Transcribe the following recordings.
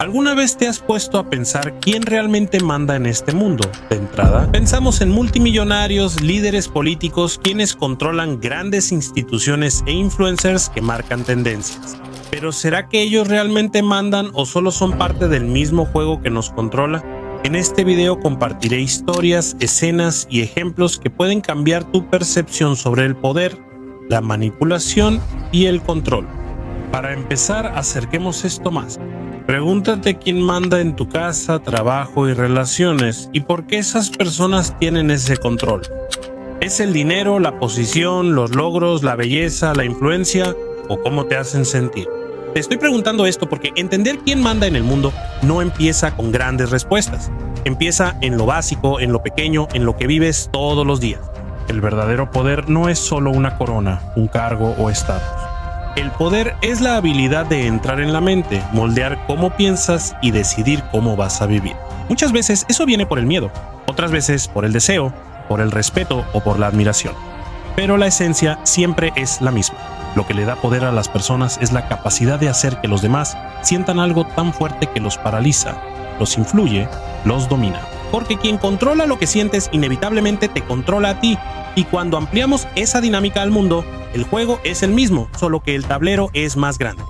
¿Alguna vez te has puesto a pensar quién realmente manda en este mundo? De entrada, pensamos en multimillonarios, líderes políticos, quienes controlan grandes instituciones e influencers que marcan tendencias. Pero ¿será que ellos realmente mandan o solo son parte del mismo juego que nos controla? En este video compartiré historias, escenas y ejemplos que pueden cambiar tu percepción sobre el poder, la manipulación y el control. Para empezar, acerquemos esto más. Pregúntate quién manda en tu casa, trabajo y relaciones y por qué esas personas tienen ese control. ¿Es el dinero, la posición, los logros, la belleza, la influencia o cómo te hacen sentir? Te estoy preguntando esto porque entender quién manda en el mundo no empieza con grandes respuestas. Empieza en lo básico, en lo pequeño, en lo que vives todos los días. El verdadero poder no es solo una corona, un cargo o estatus. El poder es la habilidad de entrar en la mente, moldear cómo piensas y decidir cómo vas a vivir. Muchas veces eso viene por el miedo, otras veces por el deseo, por el respeto o por la admiración. Pero la esencia siempre es la misma. Lo que le da poder a las personas es la capacidad de hacer que los demás sientan algo tan fuerte que los paraliza, los influye, los domina. Porque quien controla lo que sientes inevitablemente te controla a ti, y cuando ampliamos esa dinámica al mundo, el juego es el mismo, solo que el tablero es más grande.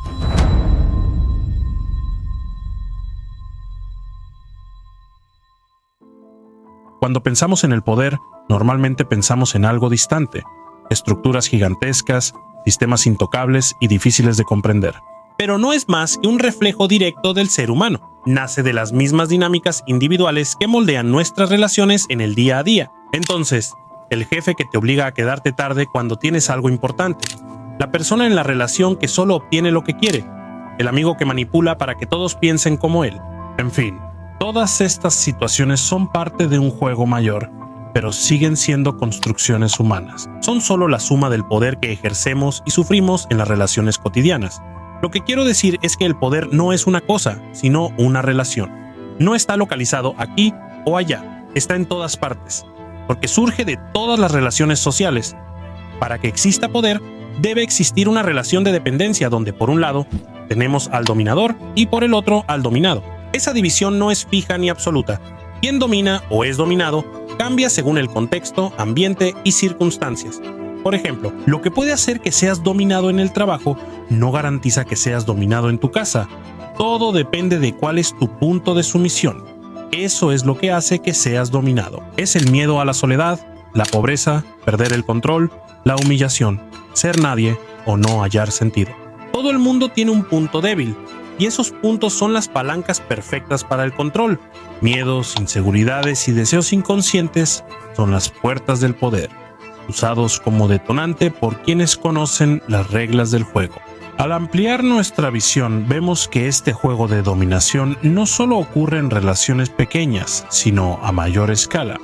Cuando pensamos en el poder, normalmente pensamos en algo distante, estructuras gigantescas, sistemas intocables y difíciles de comprender. Pero no es más que un reflejo directo del ser humano. Nace de las mismas dinámicas individuales que moldean nuestras relaciones en el día a día. Entonces, el jefe que te obliga a quedarte tarde cuando tienes algo importante, la persona en la relación que solo obtiene lo que quiere, el amigo que manipula para que todos piensen como él. En fin, todas estas situaciones son parte de un juego mayor, pero siguen siendo construcciones humanas. Son solo la suma del poder que ejercemos y sufrimos en las relaciones cotidianas. Lo que quiero decir es que el poder no es una cosa, sino una relación. No está localizado aquí o allá, está en todas partes, porque surge de todas las relaciones sociales. Para que exista poder, debe existir una relación de dependencia donde por un lado tenemos al dominador y por el otro al dominado. Esa división no es fija ni absoluta. Quien domina o es dominado cambia según el contexto, ambiente y circunstancias. Por ejemplo, lo que puede hacer que seas dominado en el trabajo no garantiza que seas dominado en tu casa. Todo depende de cuál es tu punto de sumisión. Eso es lo que hace que seas dominado. Es el miedo a la soledad, la pobreza, perder el control, la humillación, ser nadie o no hallar sentido. Todo el mundo tiene un punto débil, y esos puntos son las palancas perfectas para el control. Miedos, inseguridades y deseos inconscientes son las puertas del poder, usados como detonante por quienes conocen las reglas del juego. Al ampliar nuestra visión, vemos que este juego de dominación no solo ocurre en relaciones pequeñas, sino a mayor escala.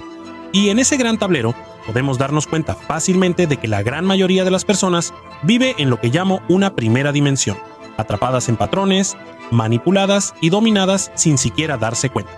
Y en ese gran tablero, podemos darnos cuenta fácilmente de que la gran mayoría de las personas vive en lo que llamo una primera dimensión, atrapadas en patrones, manipuladas y dominadas sin siquiera darse cuenta.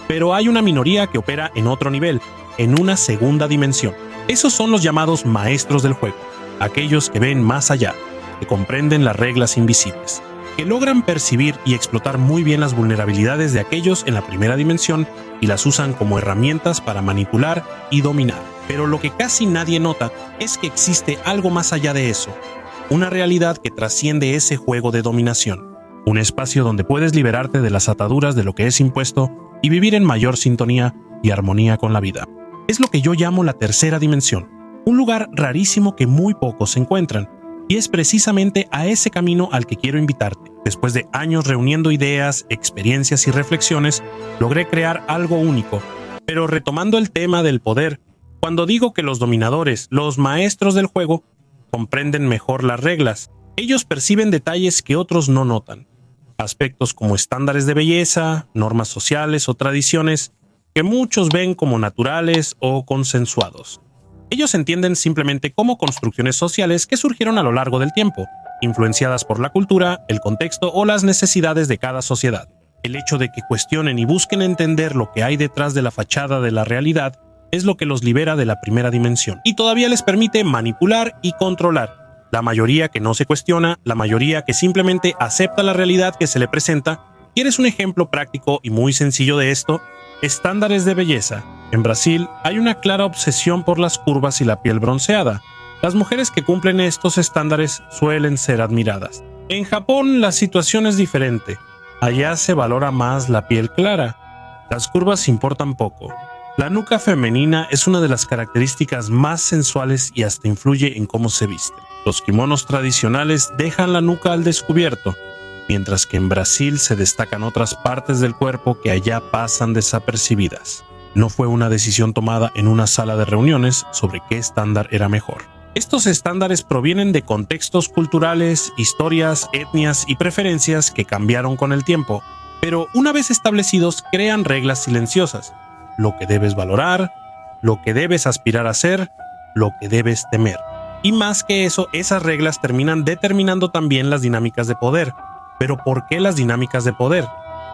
Pero hay una minoría que opera en otro nivel, en una segunda dimensión. Esos son los llamados maestros del juego, aquellos que ven más allá, que comprenden las reglas invisibles, que logran percibir y explotar muy bien las vulnerabilidades de aquellos en la primera dimensión y las usan como herramientas para manipular y dominar. Pero lo que casi nadie nota es que existe algo más allá de eso, una realidad que trasciende ese juego de dominación, un espacio donde puedes liberarte de las ataduras de lo que es impuesto y vivir en mayor sintonía y armonía con la vida. Es lo que yo llamo la tercera dimensión, un lugar rarísimo que muy pocos encuentran, y es precisamente a ese camino al que quiero invitarte. Después de años reuniendo ideas, experiencias y reflexiones, logré crear algo único. Pero retomando el tema del poder, cuando digo que los dominadores, los maestros del juego, comprenden mejor las reglas, ellos perciben detalles que otros no notan. Aspectos como estándares de belleza, normas sociales o tradiciones que muchos ven como naturales o consensuados. Ellos entienden simplemente como construcciones sociales que surgieron a lo largo del tiempo, influenciadas por la cultura, el contexto o las necesidades de cada sociedad. El hecho de que cuestionen y busquen entender lo que hay detrás de la fachada de la realidad es lo que los libera de la primera dimensión y todavía les permite manipular y controlar. La mayoría que no se cuestiona, la mayoría que simplemente acepta la realidad que se le presenta ¿Quieres un ejemplo práctico y muy sencillo de esto? Estándares de belleza. En Brasil hay una clara obsesión por las curvas y la piel bronceada. Las mujeres que cumplen estos estándares suelen ser admiradas. En Japón la situación es diferente. Allá se valora más la piel clara. Las curvas importan poco. La nuca femenina es una de las características más sensuales y hasta influye en cómo se viste. Los kimonos tradicionales dejan la nuca al descubierto, mientras que en Brasil se destacan otras partes del cuerpo que allá pasan desapercibidas. No fue una decisión tomada en una sala de reuniones sobre qué estándar era mejor. Estos estándares provienen de contextos culturales, historias, etnias y preferencias que cambiaron con el tiempo, pero una vez establecidos crean reglas silenciosas: lo que debes valorar, lo que debes aspirar a ser, lo que debes temer. Y más que eso, esas reglas terminan determinando también las dinámicas de poder. ¿Pero por qué las dinámicas de poder?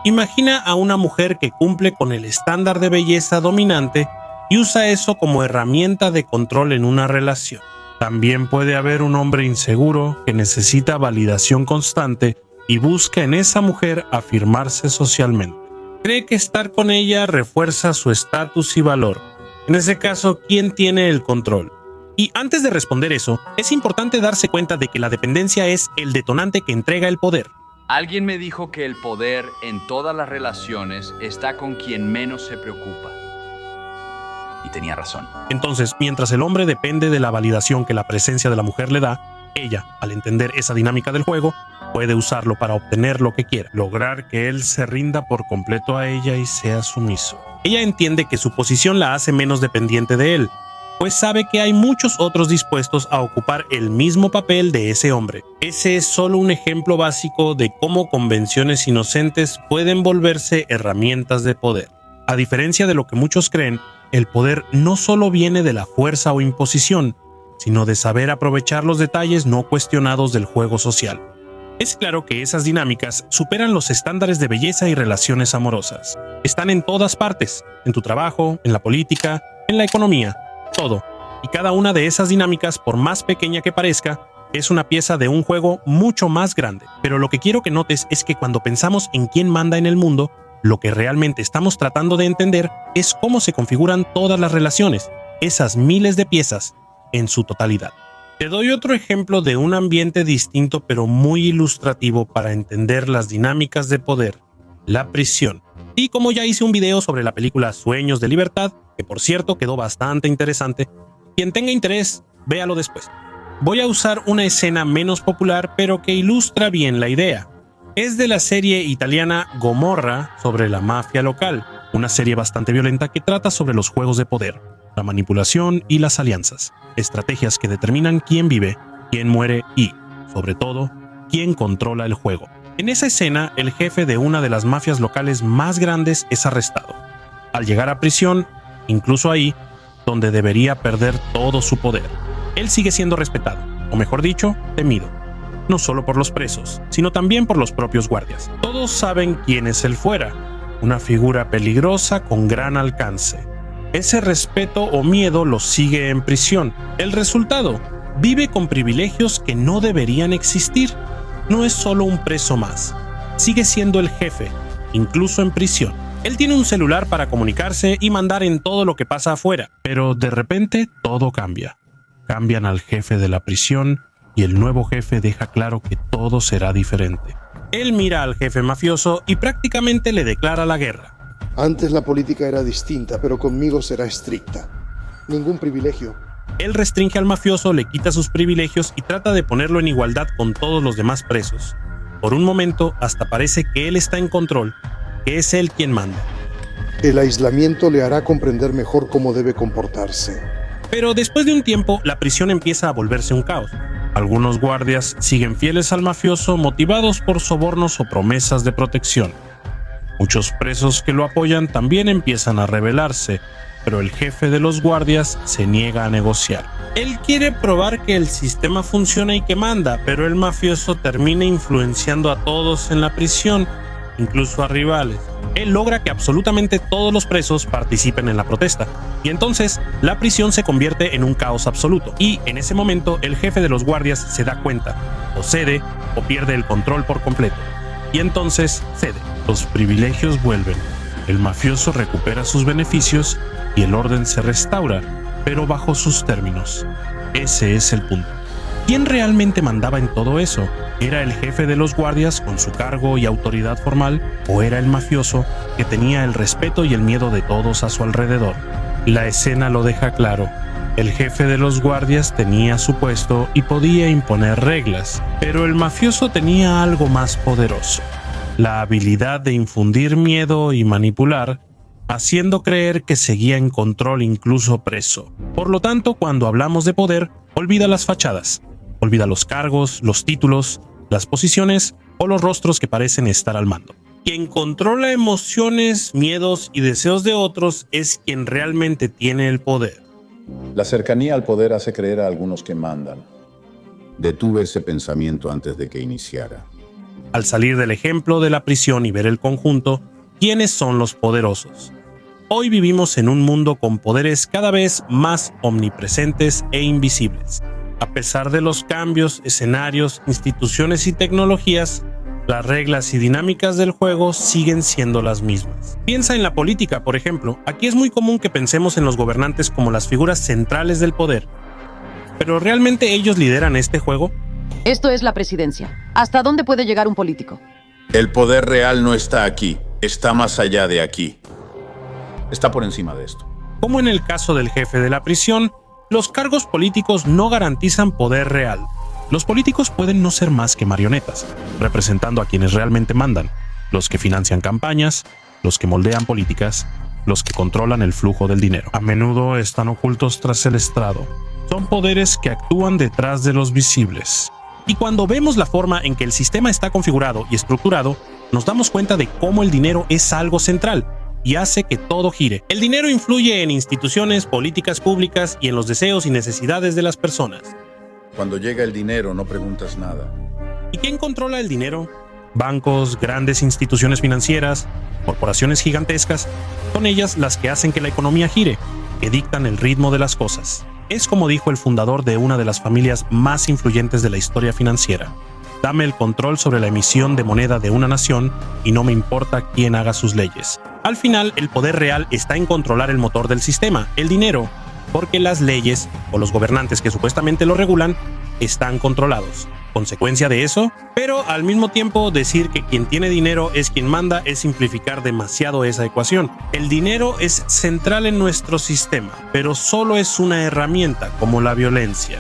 Imagina a una mujer que cumple con el estándar de belleza dominante y usa eso como herramienta de control en una relación. También puede haber un hombre inseguro que necesita validación constante y busca en esa mujer afirmarse socialmente. Cree que estar con ella refuerza su estatus y valor. En ese caso, ¿quién tiene el control? Y antes de responder eso, es importante darse cuenta de que la dependencia es el detonante que entrega el poder. Alguien me dijo que el poder en todas las relaciones está con quien menos se preocupa. Y tenía razón. Entonces, mientras el hombre depende de la validación que la presencia de la mujer le da, ella, al entender esa dinámica del juego, puede usarlo para obtener lo que quiera, lograr que él se rinda por completo a ella y sea sumiso. Ella entiende que su posición la hace menos dependiente de él, pues sabe que hay muchos otros dispuestos a ocupar el mismo papel de ese hombre. Ese es solo un ejemplo básico de cómo convenciones inocentes pueden volverse herramientas de poder. A diferencia de lo que muchos creen, el poder no solo viene de la fuerza o imposición, sino de saber aprovechar los detalles no cuestionados del juego social. Es claro que esas dinámicas superan los estándares de belleza y relaciones amorosas. Están en todas partes, en tu trabajo, en la política, en la economía. Todo. Y cada una de esas dinámicas, por más pequeña que parezca, es una pieza de un juego mucho más grande. Pero lo que quiero que notes es que cuando pensamos en quién manda en el mundo, lo que realmente estamos tratando de entender es cómo se configuran todas las relaciones, esas miles de piezas, en su totalidad. Te doy otro ejemplo de un ambiente distinto pero muy ilustrativo para entender las dinámicas de poder: la prisión. Y como ya hice un video sobre la película Sueños de Libertad, que por cierto quedó bastante interesante, quien tenga interés, véalo después. Voy a usar una escena menos popular pero que ilustra bien la idea. Es de la serie italiana Gomorra sobre la mafia local, una serie bastante violenta que trata sobre los juegos de poder, la manipulación y las alianzas, estrategias que determinan quién vive, quién muere y, sobre todo, quién controla el juego. En esa escena, el jefe de una de las mafias locales más grandes es arrestado. Al llegar a prisión, incluso ahí, donde debería perder todo su poder, él sigue siendo respetado, o mejor dicho, temido. No solo por los presos, sino también por los propios guardias. Todos saben quién es él fuera, una figura peligrosa con gran alcance. Ese respeto o miedo lo sigue en prisión. El resultado: vive con privilegios que no deberían existir. No es solo un preso más, sigue siendo el jefe, incluso en prisión. Él tiene un celular para comunicarse y mandar en todo lo que pasa afuera, pero de repente todo cambia. Cambian al jefe de la prisión y el nuevo jefe deja claro que todo será diferente. Él mira al jefe mafioso y prácticamente le declara la guerra. Antes la política era distinta, pero conmigo será estricta. Ningún privilegio. Él restringe al mafioso, le quita sus privilegios y trata de ponerlo en igualdad con todos los demás presos. Por un momento hasta parece que él está en control, que es él quien manda. El aislamiento le hará comprender mejor cómo debe comportarse. Pero después de un tiempo, la prisión empieza a volverse un caos. Algunos guardias siguen fieles al mafioso, motivados por sobornos o promesas de protección. Muchos presos que lo apoyan también empiezan a rebelarse, pero el jefe de los guardias se niega a negociar. Él quiere probar que el sistema funciona y que manda, pero el mafioso termina influenciando a todos en la prisión, incluso a rivales. Él logra que absolutamente todos los presos participen en la protesta, y entonces la prisión se convierte en un caos absoluto. Y en ese momento el jefe de los guardias se da cuenta, o cede o pierde el control por completo. y entonces cede. Los privilegios vuelven, el mafioso recupera sus beneficios y el orden se restaura, pero bajo sus términos. Ese es el punto. ¿Quién realmente mandaba en todo eso? ¿Era el jefe de los guardias con su cargo y autoridad formal? ¿O era el mafioso que tenía el respeto y el miedo de todos a su alrededor? La escena lo deja claro. El jefe de los guardias tenía su puesto y podía imponer reglas, pero el mafioso tenía algo más poderoso: la habilidad de infundir miedo y manipular, haciendo creer que seguía en control incluso preso. Por lo tanto, cuando hablamos de poder, olvida las fachadas, olvida los cargos, los títulos, las posiciones o los rostros que parecen estar al mando. Quien controla emociones, miedos y deseos de otros es quien realmente tiene el poder. La cercanía al poder hace creer a algunos que mandan. Detuve ese pensamiento antes de que iniciara. Al salir del ejemplo de la prisión y ver el conjunto, ¿quiénes son los poderosos? Hoy vivimos en un mundo con poderes cada vez más omnipresentes e invisibles. A pesar de los cambios, escenarios, instituciones y tecnologías, las reglas y dinámicas del juego siguen siendo las mismas. Piensa en la política, por ejemplo. Aquí es muy común que pensemos en los gobernantes como las figuras centrales del poder. ¿Pero realmente ellos lideran este juego? Esto es la presidencia. ¿Hasta dónde puede llegar un político? El poder real no está aquí, está más allá de aquí. Está por encima de esto. Como en el caso del jefe de la prisión, los cargos políticos no garantizan poder real. Los políticos pueden no ser más que marionetas, representando a quienes realmente mandan, los que financian campañas, los que moldean políticas, los que controlan el flujo del dinero. A menudo están ocultos tras el estrado. Son poderes que actúan detrás de los visibles. Y cuando vemos la forma en que el sistema está configurado y estructurado, nos damos cuenta de cómo el dinero es algo central y hace que todo gire. El dinero influye en instituciones, políticas públicas y en los deseos y necesidades de las personas. Cuando llega el dinero, no preguntas nada. ¿Y quién controla el dinero? Bancos, grandes instituciones financieras, corporaciones gigantescas, son ellas las que hacen que la economía gire, que dictan el ritmo de las cosas. Es como dijo el fundador de una de las familias más influyentes de la historia financiera: dame el control sobre la emisión de moneda de una nación y no me importa quién haga sus leyes. Al final, el poder real está en controlar el motor del sistema, el dinero, porque las leyes o los gobernantes que supuestamente lo regulan están controlados. ¿Consecuencia de eso? Pero al mismo tiempo, decir que quien tiene dinero es quien manda es simplificar demasiado esa ecuación. El dinero es central en nuestro sistema, pero solo es una herramienta, como la violencia.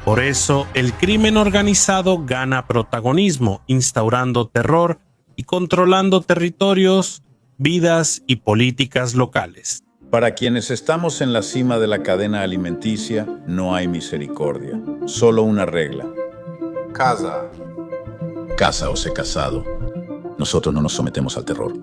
Por eso, el crimen organizado gana protagonismo, instaurando terror y controlando territorios, vidas y políticas locales. Para quienes estamos en la cima de la cadena alimenticia, no hay misericordia, solo una regla. Casa o sé casado. Nosotros no nos sometemos al terror.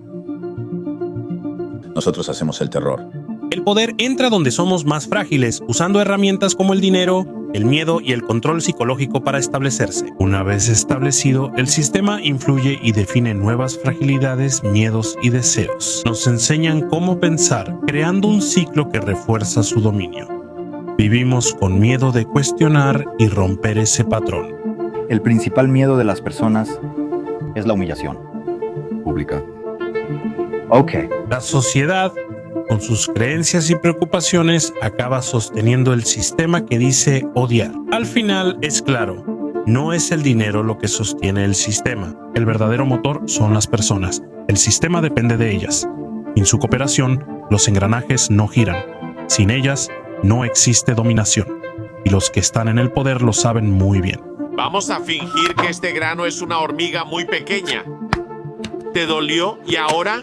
Nosotros hacemos el terror. El poder entra donde somos más frágiles, usando herramientas como el dinero, el miedo y el control psicológico para establecerse. Una vez establecido, el sistema influye y define nuevas fragilidades, miedos y deseos. Nos enseñan cómo pensar, creando un ciclo que refuerza su dominio. Vivimos con miedo de cuestionar y romper ese patrón. El principal miedo de las personas es la humillación pública. La sociedad, con sus creencias y preocupaciones, acaba sosteniendo el sistema que dice odiar. Al final, es claro, no es el dinero lo que sostiene el sistema. El verdadero motor son las personas. El sistema depende de ellas. Sin su cooperación, los engranajes no giran. Sin ellas, no existe dominación. Y los que están en el poder lo saben muy bien. Vamos a fingir que este grano es una hormiga muy pequeña. ¿Te dolió? ¿Y ahora?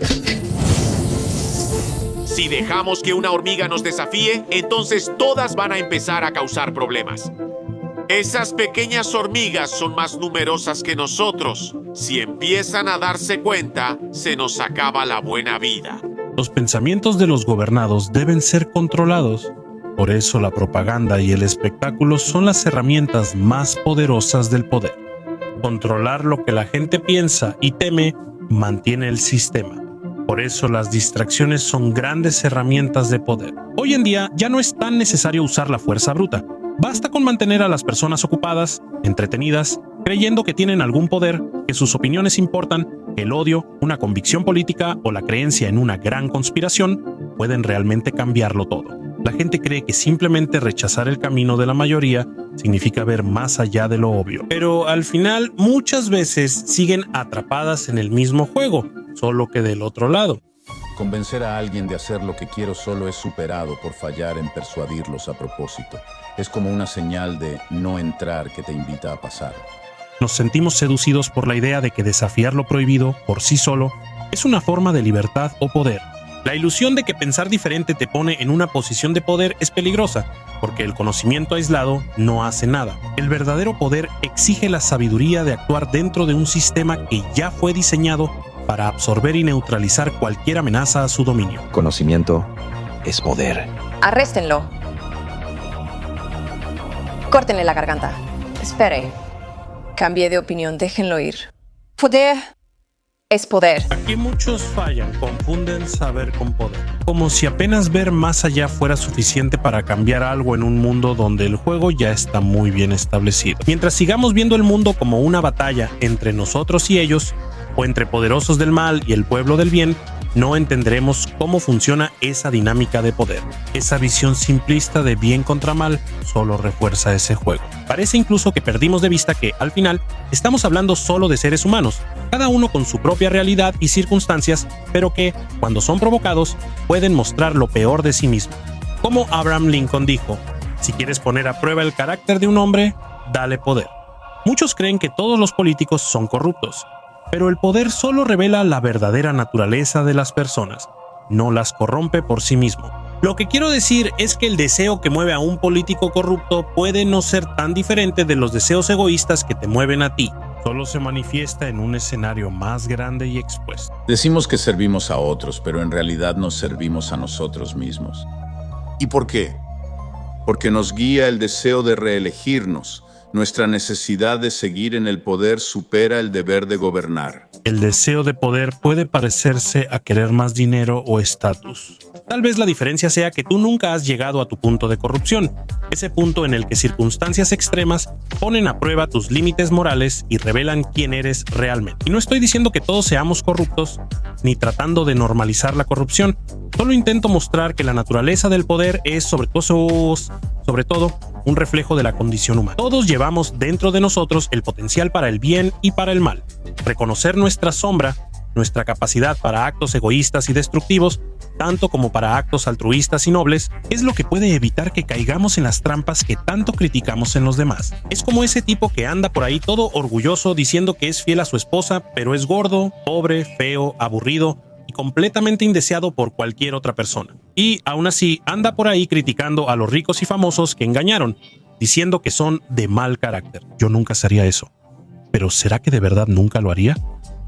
Si dejamos que una hormiga nos desafíe, entonces todas van a empezar a causar problemas. Esas pequeñas hormigas son más numerosas que nosotros. Si empiezan a darse cuenta, se nos acaba la buena vida. Los pensamientos de los gobernados deben ser controlados. Por eso la propaganda y el espectáculo son las herramientas más poderosas del poder. Controlar lo que la gente piensa y teme mantiene el sistema. Por eso las distracciones son grandes herramientas de poder. Hoy en día ya no es tan necesario usar la fuerza bruta. Basta con mantener a las personas ocupadas, entretenidas, creyendo que tienen algún poder, que sus opiniones importan que el odio, una convicción política o la creencia en una gran conspiración pueden realmente cambiarlo todo. La gente cree que simplemente rechazar el camino de la mayoría significa ver más allá de lo obvio. Pero al final, muchas veces siguen atrapadas en el mismo juego, solo que del otro lado. Convencer a alguien de hacer lo que quiero solo es superado por fallar en persuadirlos a propósito. Es como una señal de no entrar que te invita a pasar. Nos sentimos seducidos por la idea de que desafiar lo prohibido por sí solo es una forma de libertad o poder. La ilusión de que pensar diferente te pone en una posición de poder es peligrosa, porque el conocimiento aislado no hace nada. El verdadero poder exige la sabiduría de actuar dentro de un sistema que ya fue diseñado para absorber y neutralizar cualquier amenaza a su dominio. Conocimiento es poder. Arréstenlo. Córtenle la garganta. Espere. Cambié de opinión, déjenlo ir. Poder es poder. Aquí muchos fallan, confunden saber con poder. Como si apenas ver más allá fuera suficiente para cambiar algo en un mundo donde el juego ya está muy bien establecido. Mientras sigamos viendo el mundo como una batalla entre nosotros y ellos, o entre poderosos del mal y el pueblo del bien, no entenderemos cómo funciona esa dinámica de poder. Esa visión simplista de bien contra mal solo refuerza ese juego. Parece incluso que perdimos de vista que, al final, estamos hablando solo de seres humanos, cada uno con su propia realidad y circunstancias, pero que, cuando son provocados, pueden mostrar lo peor de sí mismo. Como Abraham Lincoln dijo, si quieres poner a prueba el carácter de un hombre, dale poder. Muchos creen que todos los políticos son corruptos, pero el poder solo revela la verdadera naturaleza de las personas, no las corrompe por sí mismo. Lo que quiero decir es que el deseo que mueve a un político corrupto puede no ser tan diferente de los deseos egoístas que te mueven a ti. Solo se manifiesta en un escenario más grande y expuesto. Decimos que servimos a otros, pero en realidad nos servimos a nosotros mismos. ¿Y por qué? Porque nos guía el deseo de reelegirnos. Nuestra necesidad de seguir en el poder supera el deber de gobernar. El deseo de poder puede parecerse a querer más dinero o estatus. Tal vez la diferencia sea que tú nunca has llegado a tu punto de corrupción, ese punto en el que circunstancias extremas ponen a prueba tus límites morales y revelan quién eres realmente. Y no estoy diciendo que todos seamos corruptos, ni tratando de normalizar la corrupción. Solo intento mostrar que la naturaleza del poder es sobre todo un reflejo de la condición humana. Todos llevamos dentro de nosotros el potencial para el bien y para el mal. Reconocer nuestra sombra, nuestra capacidad para actos egoístas y destructivos, tanto como para actos altruistas y nobles, es lo que puede evitar que caigamos en las trampas que tanto criticamos en los demás. Es como ese tipo que anda por ahí todo orgulloso diciendo que es fiel a su esposa, pero es gordo, pobre, feo, aburrido y completamente indeseado por cualquier otra persona. Y aún así anda por ahí criticando a los ricos y famosos que engañaron, diciendo que son de mal carácter. Yo nunca haría eso. ¿Pero será que de verdad nunca lo haría?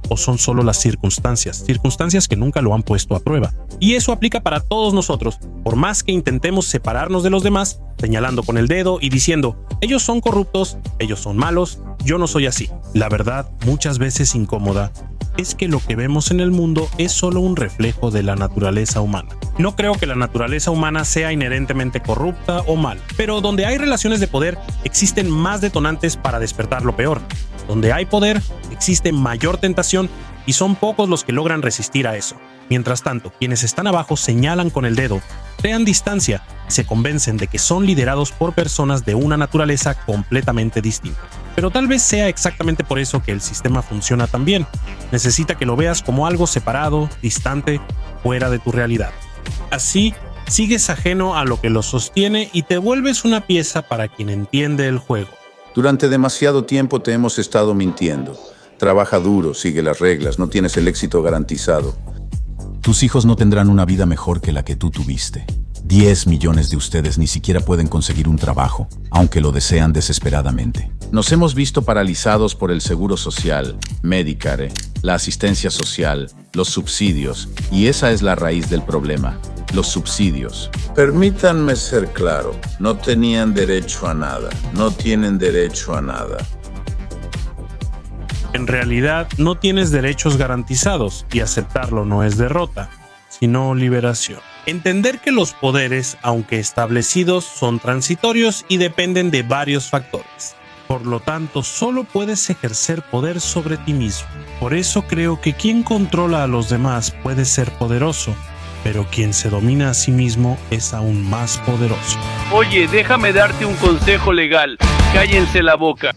¿O son solo las circunstancias que nunca lo han puesto a prueba? Y eso aplica para todos nosotros. Por más que intentemos separarnos de los demás, señalando con el dedo y diciendo, ellos son corruptos, ellos son malos, yo no soy así. La verdad, muchas veces incómoda, es que lo que vemos en el mundo es solo un reflejo de la naturaleza humana. No creo que la naturaleza humana sea inherentemente corrupta o mal, pero donde hay relaciones de poder, existen más detonantes para despertar lo peor. Donde hay poder, existe mayor tentación y son pocos los que logran resistir a eso. Mientras tanto, quienes están abajo señalan con el dedo, crean distancia y se convencen de que son liderados por personas de una naturaleza completamente distinta. Pero tal vez sea exactamente por eso que el sistema funciona tan bien. Necesita que lo veas como algo separado, distante, fuera de tu realidad. Así, sigues ajeno a lo que lo sostiene y te vuelves una pieza para quien entiende el juego. Durante demasiado tiempo te hemos estado mintiendo. Trabaja duro, sigue las reglas, no tienes el éxito garantizado. Tus hijos no tendrán una vida mejor que la que tú tuviste. 10 millones de ustedes ni siquiera pueden conseguir un trabajo, aunque lo desean desesperadamente. Nos hemos visto paralizados por el seguro social, Medicare, la asistencia social, los subsidios, y esa es la raíz del problema, los subsidios. Permítanme ser claro, no tenían derecho a nada, no tienen derecho a nada. En realidad, no tienes derechos garantizados y aceptarlo no es derrota, sino liberación. Entender que los poderes, aunque establecidos, son transitorios y dependen de varios factores. Por lo tanto, solo puedes ejercer poder sobre ti mismo. Por eso creo que quien controla a los demás puede ser poderoso, pero quien se domina a sí mismo es aún más poderoso. Oye, déjame darte un consejo legal. Cállense la boca.